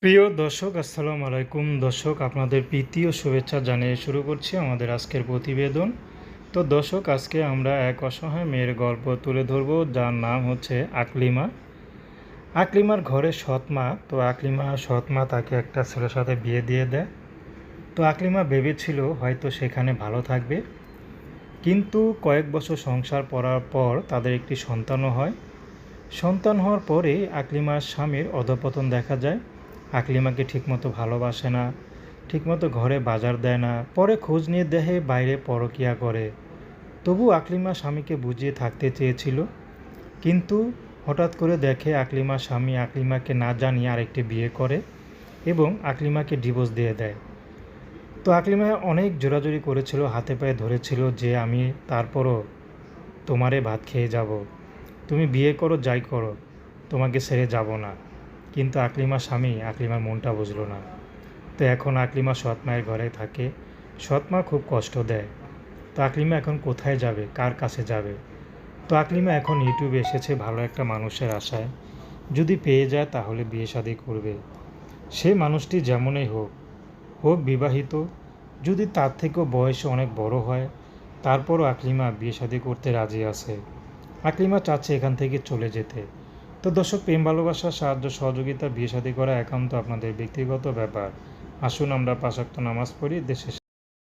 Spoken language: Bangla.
প্রিয় দর্শক, আসসালামু আলাইকুম। দর্শক, আপনাদের প্রীতি ও শুভেচ্ছা জানিয়ে শুরু করছি আমাদের আজকের প্রতিবেদন। তো দর্শক, আজকে আমরা এক অসহায় মেয়ের গল্প তুলে ধরব, যার নাম হচ্ছে আকলিমা। আকলিমার ঘরে সৎমা। তো আকলিমা সৎমা তাকে একটা ছেলের সাথে বিয়ে দিয়ে দেয়। তো আকলিমা ভেবেছিল হয়তো সেখানে ভালো থাকবে, কিন্তু কয়েক বছর সংসার করার পর তাদের একটি সন্তানও হয়। সন্তান হওয়ার পরে আকলিমার স্বামীর অধঃপতন দেখা যায়। আকলিমাকে ঠিকমতো ভালোবাসে না, ঠিকমতো ঘরে বাজার দেয় না। পরে খোঁজ নিয়ে দেখে বাইরে পরকীয়া করে। তবু আকলিমা স্বামীকে বুঝিয়ে থাকতে চেয়েছিল, কিন্তু হঠাৎ করে দেখে আকলিমার স্বামী আকলিমাকে না জানিয়ে আরেকটি বিয়ে করে এবং আকলিমাকে ডিভোর্স দিয়ে দেয়। তো আকলিমা অনেক জোরাজুরি করেছিল, হাতে পায়ে ধরেছিল যে আমি তারপরও তোমারে ভাত খেয়ে যাব, তুমি বিয়ে করো যাই করো, তোমাকে ছেড়ে যাব না। কিন্তু আকলিমার স্বামী আকলিমার মনটা বুঝলো না। তো এখন আকলিমা সৎ মায়ের ঘরে থাকে। সৎ মা খুব কষ্ট দেয়। তো আকলিমা এখন কোথায় যাবে, কার কাছে যাবে? তো আকলিমা এখন ইউটিউবে এসেছে ভালো একটা মানুষের আশায়। যদি পেয়ে যায় তাহলে বিয়ে শাদী করবে। সে মানুষটি যেমনই হোক, হোক বিবাহিত, যদি তার থেকেও বয়সে অনেক বড় হয়, তারপরও আকলিমা বিয়ে শাদী করতে রাজি আছে। আকলিমা চাচ্ছে এখান থেকে চলে যেতে। তো দর্শক, প্রেম ভালোবাসা, সাহায্য সহযোগিতা, বিয়ে শাদী করা একান্ত আপনাদের ব্যক্তিগত ব্যাপার। আসুন আমরা ৫ ওয়াক্ত নামাজ পড়ি, দেশের